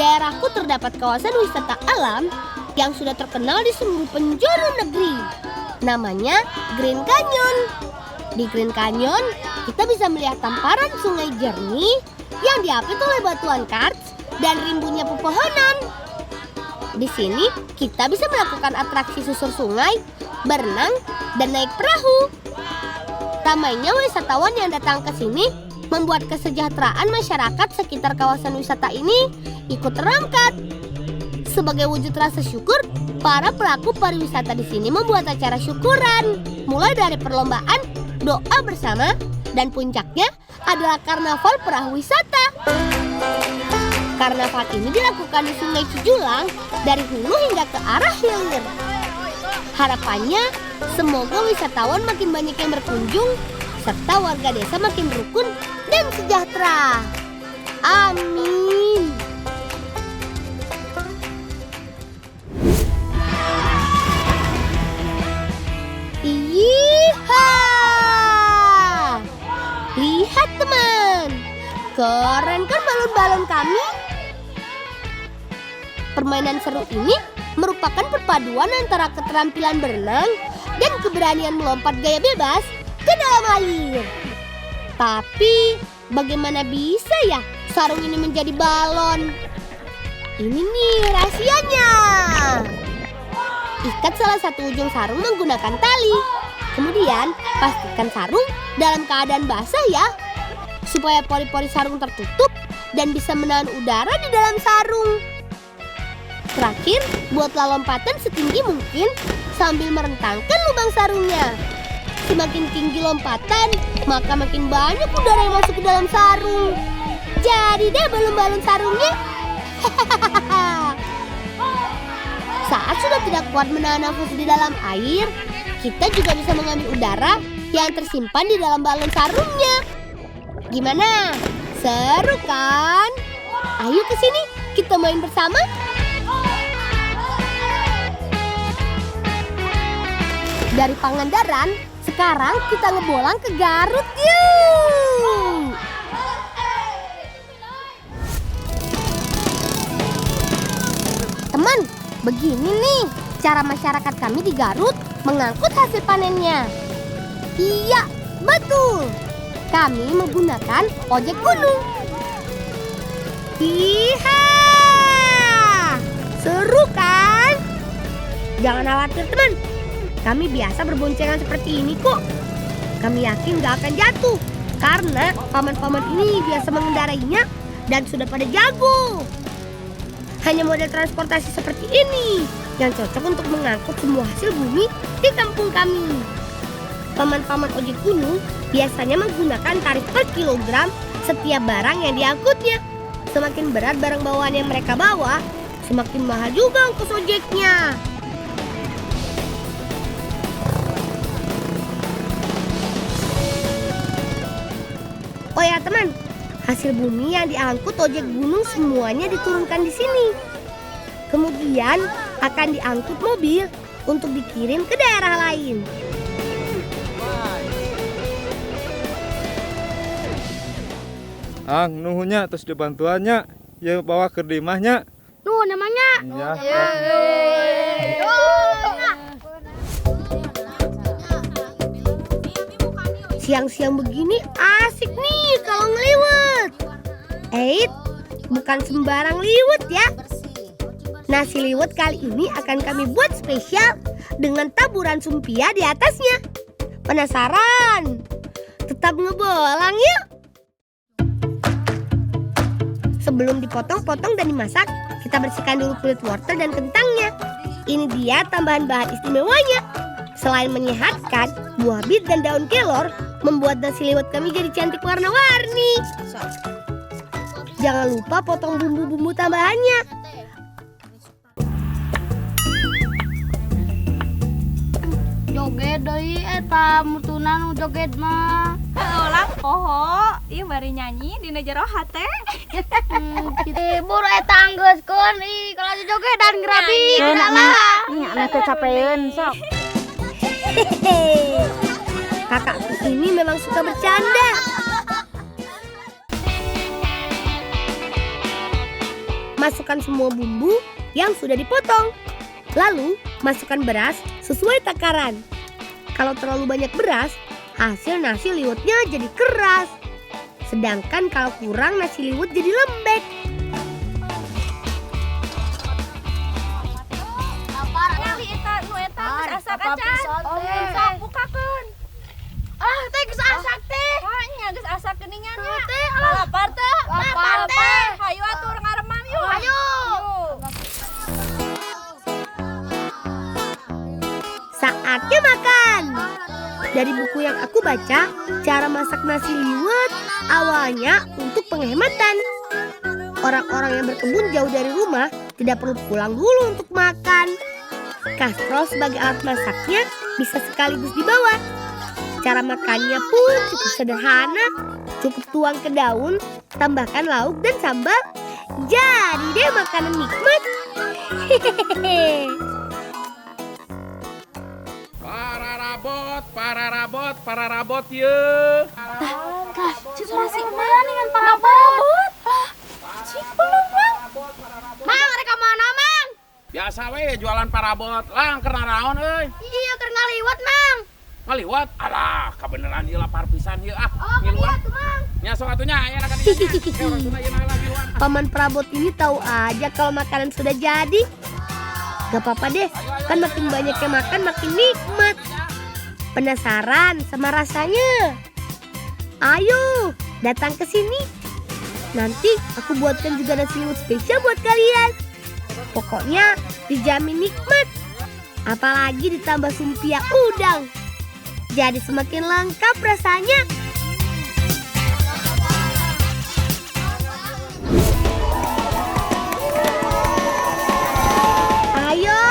daerahku terdapat kawasan wisata alam yang sudah terkenal di seluruh penjuru negeri. Namanya Green Canyon. Di Green Canyon, kita bisa melihat hamparan sungai jernih yang diapit oleh batuan karst dan rimbunnya pepohonan. Di sini, kita bisa melakukan atraksi susur sungai, berenang, dan naik perahu. Ramainya wisatawan yang datang ke sini membuat kesejahteraan masyarakat sekitar kawasan wisata ini ikut terangkat. Sebagai wujud rasa syukur, para pelaku pariwisata di sini membuat acara syukuran, mulai dari perlombaan, doa bersama, dan puncaknya adalah karnaval perahu wisata. Karnaval ini dilakukan di Sungai Cijulang dari hulu hingga ke arah hilir. Harapannya, semoga wisatawan makin banyak yang berkunjung, serta warga desa makin rukun dan sejahtera. Amin. Yeehaw! Lihat teman, keren kan balon-balon kami? Permainan seru ini merupakan perpaduan antara keterampilan berenang dan keberanian melompat gaya bebas ke dalam air. Tapi bagaimana bisa ya sarung ini menjadi balon? Ini nih rahasianya. Ikat salah satu ujung sarung menggunakan tali. Kemudian pastikan sarung dalam keadaan basah ya, supaya pori-pori sarung tertutup dan bisa menahan udara di dalam sarung. Terakhir, buatlah lompatan setinggi mungkin sambil merentangkan lubang sarungnya. Semakin tinggi lompatan, maka makin banyak udara yang masuk ke dalam sarung. Jadi deh balon-balon sarungnya. Saat sudah tidak kuat menahan nafas di dalam air, kita juga bisa mengambil udara yang tersimpan di dalam balon sarungnya. Gimana? Seru kan? Ayo ke sini, kita main bersama. Dari Pangandaran, sekarang kita ngebolang ke Garut yuk! Teman, begini nih cara masyarakat kami di Garut mengangkut hasil panennya. Iya, betul. Kami menggunakan ojek gunung. Iya, seru kan? Jangan khawatir teman. Kami biasa berboncengan seperti ini kok. Kami yakin gak akan jatuh, karena paman-paman ini biasa mengendarainya dan sudah pada jago. Hanya model transportasi seperti ini yang cocok untuk mengangkut semua hasil bumi di kampung kami. Paman-paman ojek gunung biasanya menggunakan tarif per kilogram setiap barang yang diangkutnya. Semakin berat barang bawaan yang mereka bawa, semakin mahal juga ongkos ojeknya. Oh ya teman, hasil bumi yang diangkut ojek gunung semuanya diturunkan di sini. Kemudian akan diangkut mobil untuk dikirim ke daerah lain. Nuhunya terus dibantuannya, ya bawa ke dimahnya. Nuh namanya. Ya. Siang-siang begini asik nih kalau ngeliwet. Bukan sembarang liwet ya. Nasi liwet kali ini akan kami buat spesial dengan taburan sumpia di atasnya. Penasaran? Tetap ngebolang yuk. Sebelum dipotong-potong dan dimasak, kita bersihkan dulu kulit wortel dan kentangnya. Ini dia tambahan bahan istimewanya. Selain menyehatkan, buah bit dan daun kelor membuat nasi liwet kami jadi cantik warna-warni. Jangan lupa potong bumbu-bumbu tambahannya. Joget deui eta mutunan joget mah. Ulah poho, ieu bari nyanyi dina jero hate. Buru eta anggeuskeun kalau joget dan gerabi lah. Nya anu teh capeun sok. Kakakku ini memang suka bercanda. masukkan semua bumbu yang sudah dipotong. Lalu, masukkan beras sesuai takaran. Kalau terlalu banyak beras, hasil nasi liwetnya jadi keras. Sedangkan kalau kurang, nasi liwet jadi lembek. Nyali eta nu eta geus asak acan. Sok bukakeun. Teh geus asak teh. Nya geus asak geuningannya. Teh, Lapar teh. Lapar teh. Hayu atuh ngaremam yuk. Hayu. Saatnya makan. Dari buku yang aku baca, cara masak nasi liwet awalnya untuk penghematan. Orang-orang yang berkebun jauh dari rumah tidak perlu pulang dulu untuk makan. Kastrol sebagai alat masaknya bisa sekaligus dibawa. Cara makannya pun cukup sederhana. Cukup tuang ke daun, tambahkan lauk dan sambal. Jadi deh makanan nikmat. Hehehe. Para rabot ye. Suara si Emak dengan parabot. Cik belum, Mang. Mang, mereka mana, Mang? Biasa we jualan parabot. Lang keur naon euy? Iya, keur ngaliwat, Mang. Ngaliwat? Alah, kebeneran ieu lapar pisan ieu ah. Oh, ngaliwat tuh, Mang. Nya sok atunya aya na kadinya. Paman perabot ini tahu aja kalau makanan sudah jadi. Gak apa-apa deh, kan makin banyak yang makan makin nikmat. Penasaran sama rasanya? Ayo, datang ke sini. Nanti aku buatkan juga nasi liwet spesial buat kalian. Pokoknya dijamin nikmat. Apalagi ditambah sumpia udang. Jadi semakin lengkap rasanya. Ayo,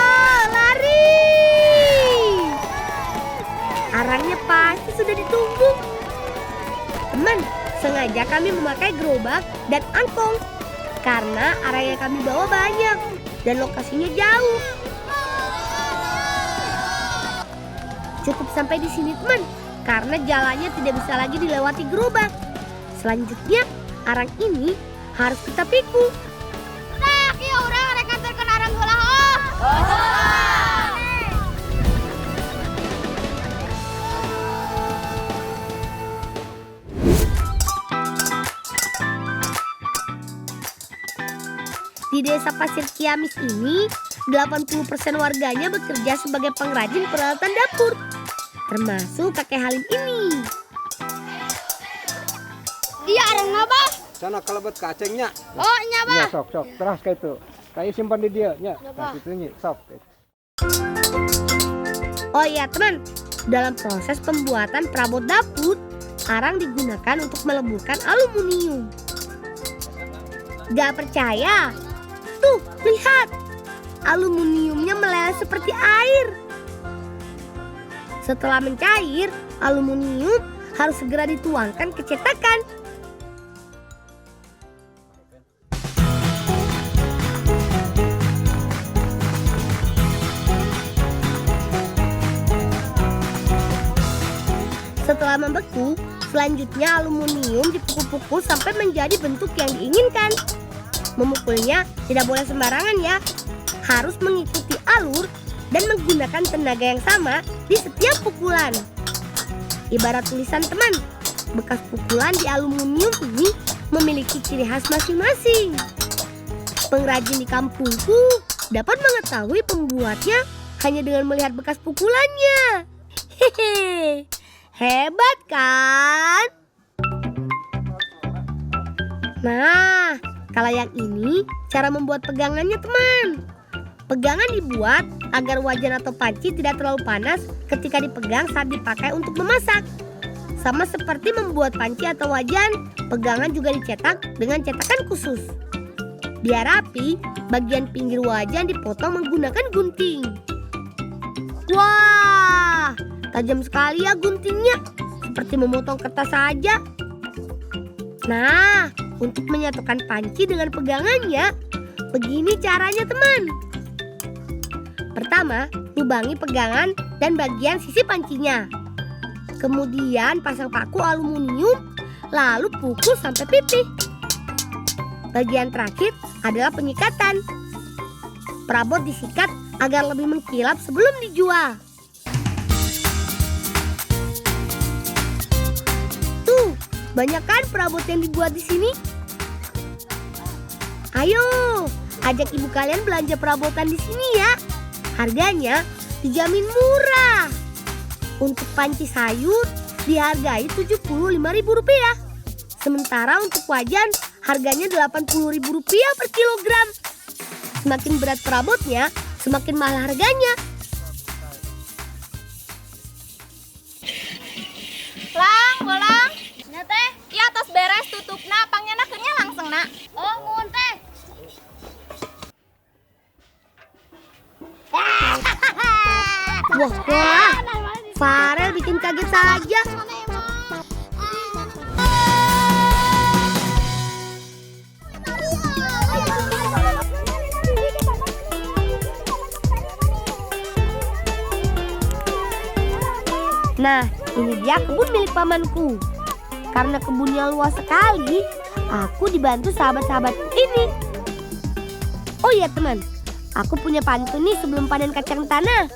lari! Arangnya pasti sudah ditunggu. Teman, sengaja kami memakai gerobak dan angkong karena arang yang kami bawa banyak dan lokasinya jauh. Cukup sampai di sini, teman, karena jalannya tidak bisa lagi dilewati gerobak. Selanjutnya, arang ini harus kita pikul. Dak, ieu urang rek nganterkeun arang heula oh. Di desa Pasir Ciamis ini, 80% warganya bekerja sebagai pengrajin peralatan dapur, termasuk kakek Halim ini. Iya, arang apa? Sana kalebet kacengnya. Oh, nya, Bah. Ya sok terus kayak itu. Kayak simpan di dia nya. Nah, itu nya sok. Oh iya teman, dalam proses pembuatan perabot dapur, arang digunakan untuk meleburkan aluminium. Gak percaya? Tuh, lihat. Aluminiumnya meleleh seperti air. Setelah mencair, aluminium harus segera dituangkan ke cetakan. Setelah membeku, selanjutnya aluminium dipukul-pukul sampai menjadi bentuk yang diinginkan. Memukulnya tidak boleh sembarangan ya. Harus mengikuti alur dan menggunakan tenaga yang sama di setiap pukulan. Ibarat tulisan teman, bekas pukulan di aluminium ini memiliki ciri khas masing-masing. Pengrajin di kampungku dapat mengetahui pembuatnya hanya dengan melihat bekas pukulannya. Hehe. Hebat kan? Nah, kalau yang ini cara membuat pegangannya teman. Pegangan dibuat agar wajan atau panci tidak terlalu panas ketika dipegang saat dipakai untuk memasak. Sama seperti membuat panci atau wajan, pegangan juga dicetak dengan cetakan khusus. Biar rapi, bagian pinggir wajan dipotong menggunakan gunting. Wah, tajam sekali ya guntingnya, seperti memotong kertas saja. Nah, untuk menyatukan panci dengan pegangannya, begini caranya teman. Pertama, lubangi pegangan dan bagian sisi pancinya. Kemudian pasang paku aluminium, lalu pukul sampai pipih. Bagian terakhir adalah penyikatan. Perabot disikat agar lebih mengkilap sebelum dijual. Tuh, banyak kan perabot yang dibuat di sini? Ayo, ajak ibu kalian belanja perabotan di sini ya. Harganya dijamin murah. Untuk panci sayur dihargai Rp75.000. Sementara untuk wajan harganya Rp80.000 per kilogram. Semakin berat perabotnya, semakin mahal harganya. Lang, bolang. Nya teh, iya tos beres tutupna, pangnya keunnya langsung na. Oh, muhun teh. Wah, Farel bikin kaget saja. Nah, ini dia kebun milik pamanku. Karena kebunnya luas sekali, aku dibantu sahabat-sahabat ini. Oh iya teman, aku punya pantun nih sebelum panen kacang tanah.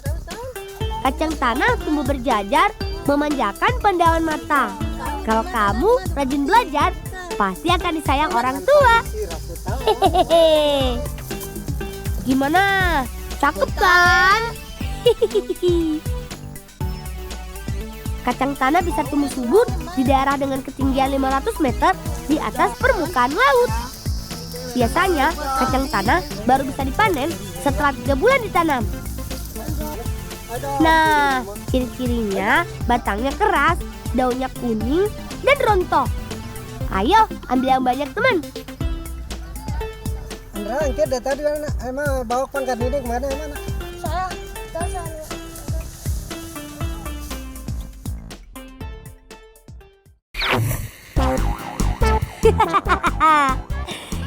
Kacang tanah tumbuh berjajar, memanjakan pandangan mata. Kalau kamu rajin belajar, pasti akan disayang orang tua. Hehehe. Gimana? Cakep kan? Kacang tanah bisa tumbuh subur di daerah dengan ketinggian 500 meter di atas permukaan laut. Biasanya kacang tanah baru bisa dipanen setelah 3 bulan ditanam. Nah, ciri-cirinya batangnya keras, daunnya kuning, dan rontok. Ayo, ambil yang banyak teman. Andra, engke dari tadi emang bawa pangkat ini kemana? Saya.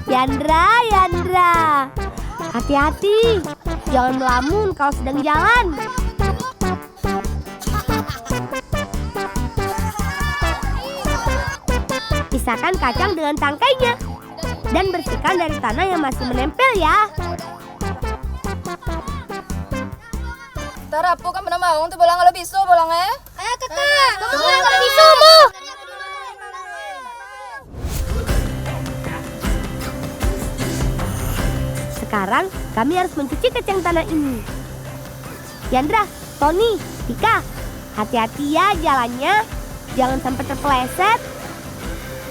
Yandra, hati-hati, jangan melamun kalau sedang jalan. Pisahkan kacang dengan tangkainya dan bersihkan dari tanah yang masih menempel ya. Tara, aku kan pernah mau tuh bolang kalau bisu bolangnya. Ayo kakak, kamu Kalau bisa Bu. Sekarang kami harus mencuci kacang tanah ini. Yandra, Tony, Tika, hati-hati ya jalannya, jangan sampai terpeleset.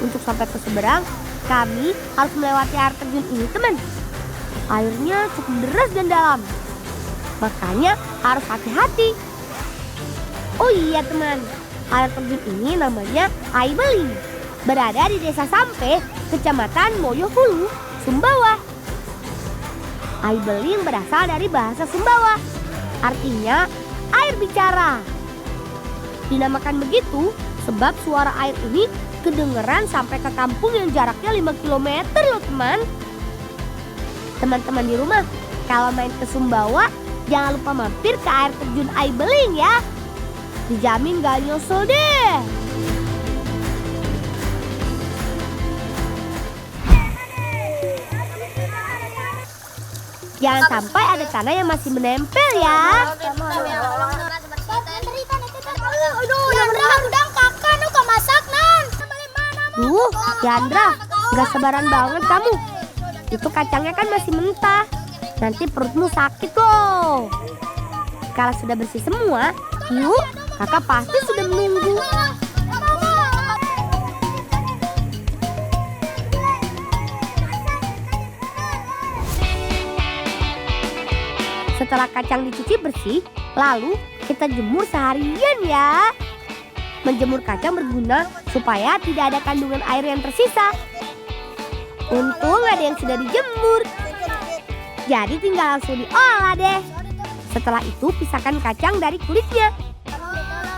Untuk sampai ke seberang, kami harus melewati air terjun ini teman. Airnya cukup deras dan dalam, makanya harus hati-hati. Oh iya teman, air terjun ini namanya Aibeling, berada di Desa Sampe, Kecamatan Moyohulu, Sumbawa. Aibeling berasal dari bahasa Sumbawa, artinya air bicara. Dinamakan begitu sebab suara air ini kedengeran sampai ke kampung yang jaraknya 5 km loh teman. Teman-teman di rumah, kalau main ke Sumbawa, jangan lupa mampir ke air terjun Aibeling ya. Dijamin gak nyesel deh. Jangan sampai ada tanah yang masih menempel ya. Yandra, gak sabaran banget kamu. Itu kacangnya kan masih mentah. Nanti perutmu sakit loh. Kalau sudah bersih semua, yuk, kakak pasti sudah menunggu. Setelah kacang dicuci bersih, lalu kita jemur seharian ya. Menjemur kacang berguna supaya tidak ada kandungan air yang tersisa. Untung ada yang sudah dijemur, jadi tinggal langsung diolah deh. Setelah itu pisahkan kacang dari kulitnya.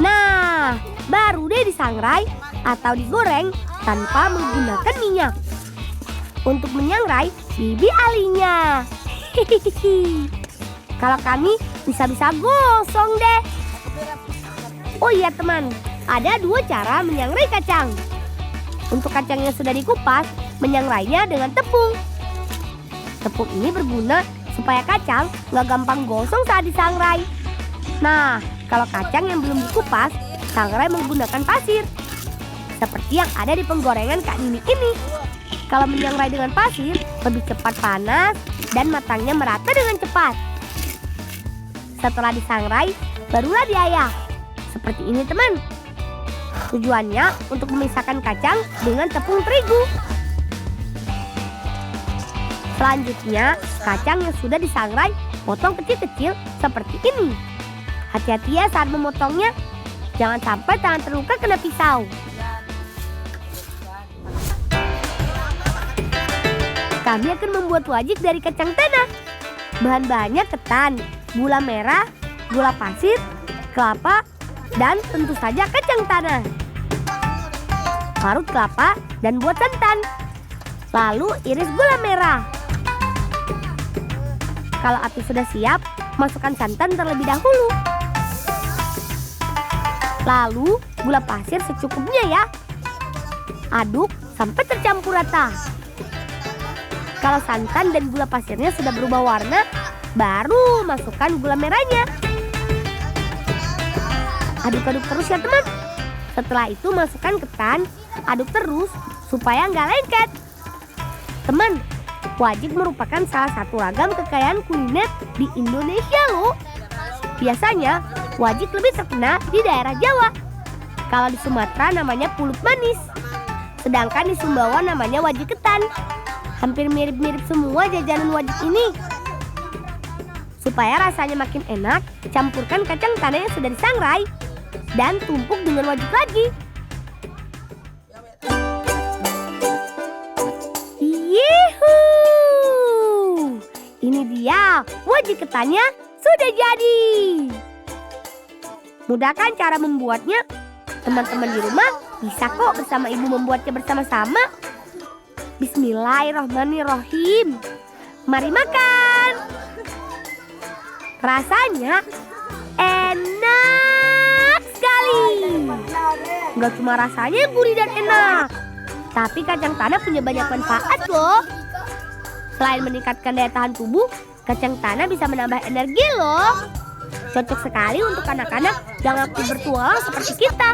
Nah, baru deh disangrai atau digoreng tanpa menggunakan minyak. Untuk menyangrai, Bibi ahlinya. Kalau kami bisa-bisa gosong deh. Oh iya teman, ada 2 cara menyangrai kacang. Untuk kacang yang sudah dikupas, menyangrainya dengan tepung. Tepung ini berguna supaya kacang nggak gampang gosong saat disangrai. Nah, kalau kacang yang belum dikupas, sangrai menggunakan pasir. Seperti yang ada di penggorengan Kak Nini ini. Kalau menyangrai dengan pasir, lebih cepat panas dan matangnya merata dengan cepat. Setelah disangrai, barulah diayak. Seperti ini teman. Tujuannya untuk memisahkan kacang dengan tepung terigu. Selanjutnya, kacang yang sudah disangrai potong kecil-kecil seperti ini. Hati-hati ya saat memotongnya. Jangan sampai tangan terluka kena pisau. Kami akan membuat wajik dari kacang tanah. Bahan-bahannya ketan, gula merah, gula pasir, kelapa, dan tentu saja kacang tanah. Parut kelapa dan buat santan. Lalu iris gula merah. Kalau api sudah siap, masukkan santan terlebih dahulu. Lalu gula pasir secukupnya ya. Aduk sampai tercampur rata. Kalau santan dan gula pasirnya sudah berubah warna, baru masukkan gula merahnya. Aduk-aduk terus ya teman. Setelah itu masukkan ketan, aduk terus supaya nggak lengket. Teman, wajik merupakan salah satu ragam kekayaan kuliner di Indonesia loh. Biasanya wajik lebih terkenal di daerah Jawa. Kalau di Sumatera namanya pulut manis. Sedangkan di Sumbawa namanya wajik ketan. Hampir mirip-mirip semua jajanan wajik ini. Supaya rasanya makin enak, campurkan kacang tanah yang sudah disangrai dan tumpuk dengan wajik lagi. Yuhuu! Ini dia, wajik ketannya sudah jadi. Mudah kan cara membuatnya? Teman-teman di rumah bisa kok bersama ibu membuatnya bersama-sama. Bismillahirrahmanirrahim. Mari makan. Rasanya enak sekali. Gak cuma rasanya gurih dan enak, tapi kacang tanah punya banyak manfaat loh. Selain meningkatkan daya tahan tubuh, kacang tanah bisa menambah energi loh. Cocok sekali untuk anak-anak yang aktif bertualang seperti kita.